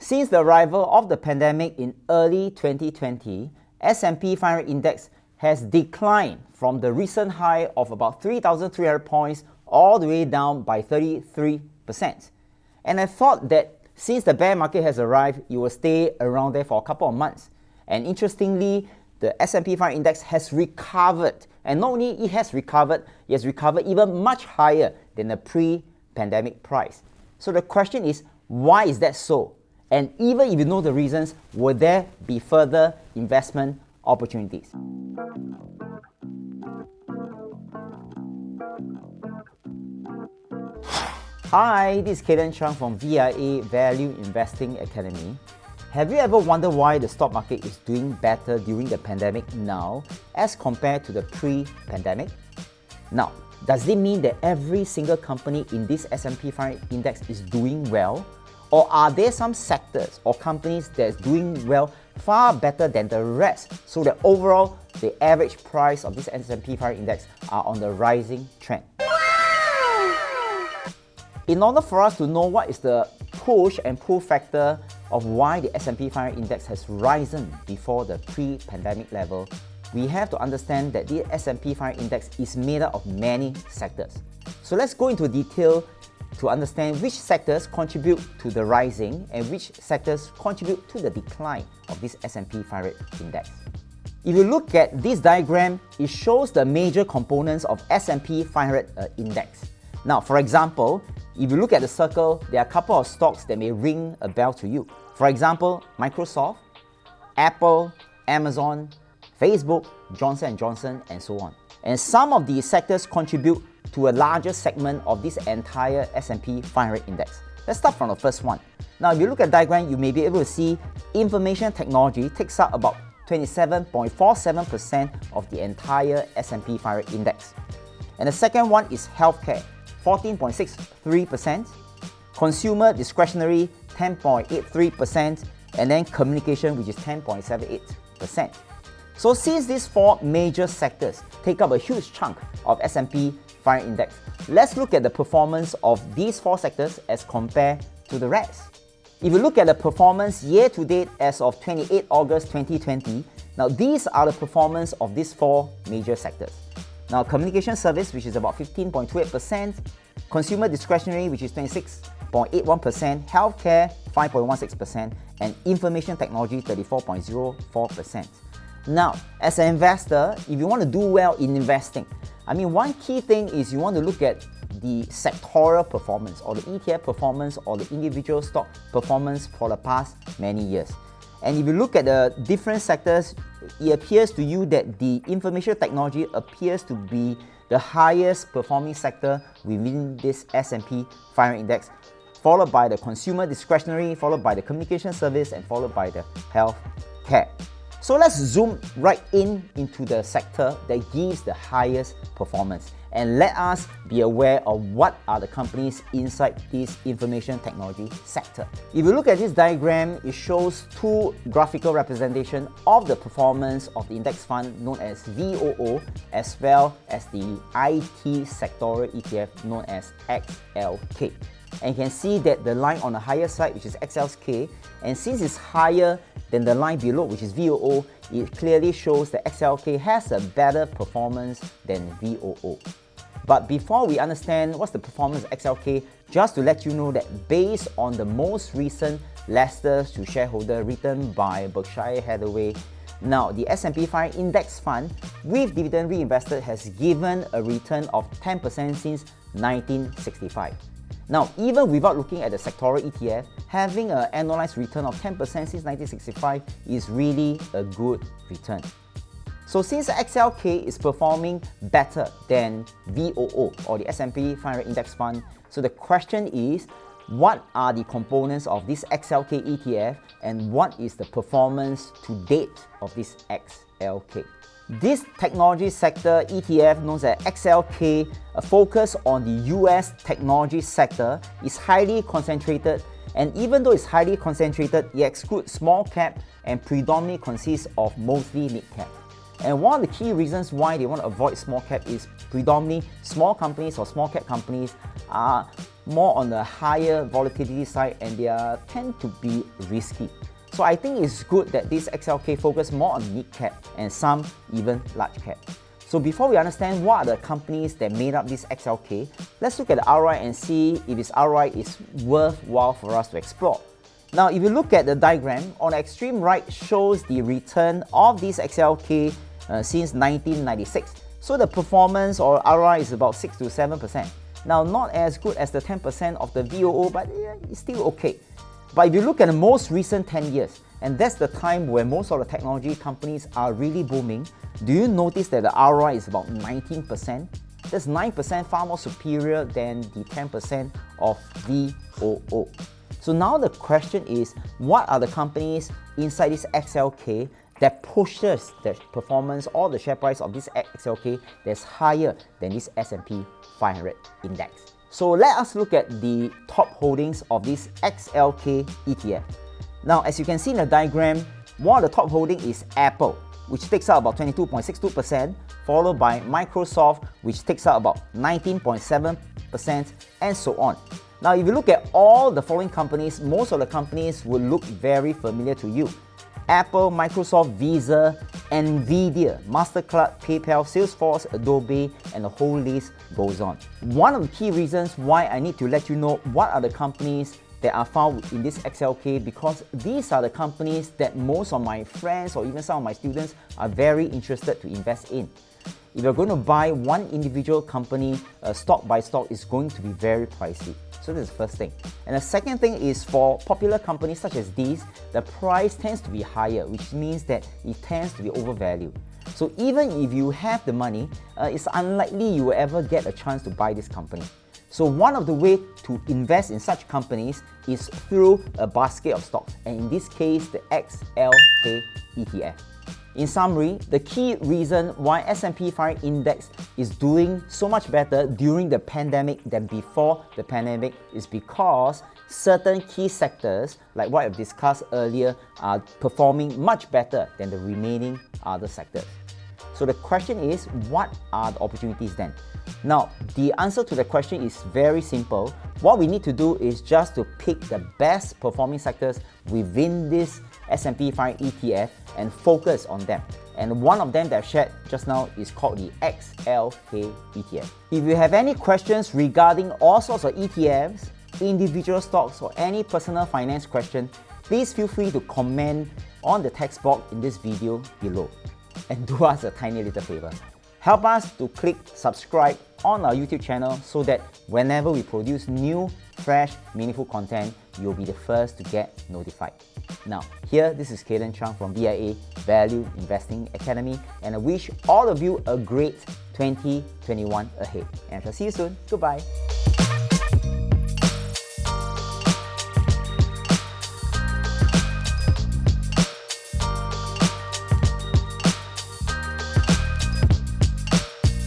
Since the arrival of the pandemic in early 2020, S&P 500 index has declined from the recent high of about 3,300 points all the way down by 33%. And I thought that since the bear market has arrived, it will stay around there for a couple of months. And interestingly, the S&P 500 index has recovered. And not only it has recovered even much higher than the pre-pandemic price. So the question is, why is that so? And even if you know the reasons, will there be further investment opportunities? Hi, this is Cayden Chang from VIA Value Investing Academy. Have you ever wondered why the stock market is doing better during the pandemic now as compared to the pre-pandemic? Now, does it mean that every single company in this S&P 500 index is doing well? Or are there some sectors or companies that is doing well far better than the rest, so that overall the average price of this S&P 500 index are on the rising trend? In order for us to know what is the push and pull factor of why the S&P 500 index has risen before the pre-pandemic level, we have to understand that the S&P 500 index is made up of many sectors. So let's go into detail to understand which sectors contribute to the rising and which sectors contribute to the decline of this S&P 500 index. If you look at this diagram, it shows the major components of S&P 500 index. Now, for example, if you look at the circle, there are a couple of stocks that may ring a bell to you. For example, Microsoft, Apple, Amazon, Facebook, Johnson & Johnson, and so on. And some of these sectors contribute to a larger segment of this entire S&P 500 index. Let's start from the first one. Now, if you look at the diagram, you may be able to see information technology takes up about 27.47% of the entire S&P 500 index. And the second one is healthcare, 14.63%, consumer discretionary, 10.83%, and then communication, which is 10.78%. So since these four major sectors take up a huge chunk of S&P 500 index, let's look at the performance of these four sectors as compared to the rest. If you look at the performance year to date as of 28 August 2020, now these are the performance of these four major sectors. Now, communication service, which is about 15.28%, consumer discretionary, which is 26.81%, healthcare, 5.16%, and information technology, 34.04%. Now, as an investor, if you want to do well in investing, one key thing is you want to look at the sectoral performance or the ETF performance or the individual stock performance for the past many years. And if you look at the different sectors, it appears to you that the information technology appears to be the highest performing sector within this S&P 500 index, followed by the consumer discretionary, followed by the communication service, and followed by the health care. So let's zoom right into the sector that gives the highest performance, and let us be aware of what are the companies inside this information technology sector. If you look at this diagram, it shows two graphical representation of the performance of the index fund known as VOO, as well as the IT sectoral ETF known as XLK. And you can see that the line on the higher side, which is XLK, and since it's higher than the line below, which is VOO, it clearly shows that XLK has a better performance than VOO. But before we understand what's the performance of XLK, just to let you know that based on the most recent letters to shareholder written by Berkshire Hathaway, now the S&P 500 index fund with dividend reinvested has given a return of 10% since 1965. Now, even without looking at the sectoral ETF, having an annualized return of 10% since 1965 is really a good return. So since XLK is performing better than VOO or the S&P 500 index fund, so the question is, what are the components of this XLK ETF and what is the performance to date of this XLK? This technology sector ETF, known as XLK, a focus on the US technology sector, is highly concentrated, and even though it's highly concentrated, it excludes small cap and predominantly consists of mostly mid cap. And one of the key reasons why they want to avoid small cap is predominantly small companies or small cap companies are more on the higher volatility side, and they tend to be risky. So I think it's good that this XLK focus more on mid cap and some even large cap. So before we understand what are the companies that made up this XLK, let's look at the ROI and see if its ROI is worthwhile for us to explore. Now, if you look at the diagram, on the extreme right shows the return of this XLK since 1996. So the performance or ROI is about 6 to 7%. Now, not as good as the 10% of the VOO, but it's still okay. But if you look at the most recent 10 years, and that's the time where most of the technology companies are really booming, do you notice that the ROI is about 19%? That's 9% far more superior than the 10% of VOO. So now the question is, what are the companies inside this XLK that pushes the performance or the share price of this XLK that's higher than this S&P 500 index? So let us look at the top holdings of this XLK ETF. Now, as you can see in the diagram, one of the top holding is Apple, which takes up about 22.62%, followed by Microsoft, which takes up about 19.7%, and so on. Now, if you look at all the following companies, most of the companies will look very familiar to you. Apple, Microsoft, Visa, Nvidia, MasterCard, PayPal, Salesforce, Adobe, and the whole list goes on. One of the key reasons why I need to let you know what are the companies that are found in this XLK, because these are the companies that most of my friends or even some of my students are very interested to invest in. If you're going to buy one individual company, stock by stock, is going to be very pricey. So that's the first thing. And the second thing is, for popular companies such as these, the price tends to be higher, which means that it tends to be overvalued. So even if you have the money, it's unlikely you will ever get a chance to buy this company. So one of the ways to invest in such companies is through a basket of stocks, and in this case, the XLK ETF. In summary, the key reason why S&P 500 index is doing so much better during the pandemic than before the pandemic is because certain key sectors, like what I've discussed earlier, are performing much better than the remaining other sectors. So the question is, what are the opportunities then? Now, the answer to the question is very simple. What we need to do is just to pick the best performing sectors within this S&P 500 ETF and focus on them. And one of them that I shared just now is called the XLK ETF. If you have any questions regarding all sorts of ETFs, individual stocks, or any personal finance question, please feel free to comment on the text box in this video below. And do us a tiny little favor. Help us to click subscribe on our YouTube channel so that whenever we produce new, fresh, meaningful content, you'll be the first to get notified. Now, this is Cayden Chang from VIA Value Investing Academy, and I wish all of you a great 2021 ahead. And I'll see you soon. Goodbye.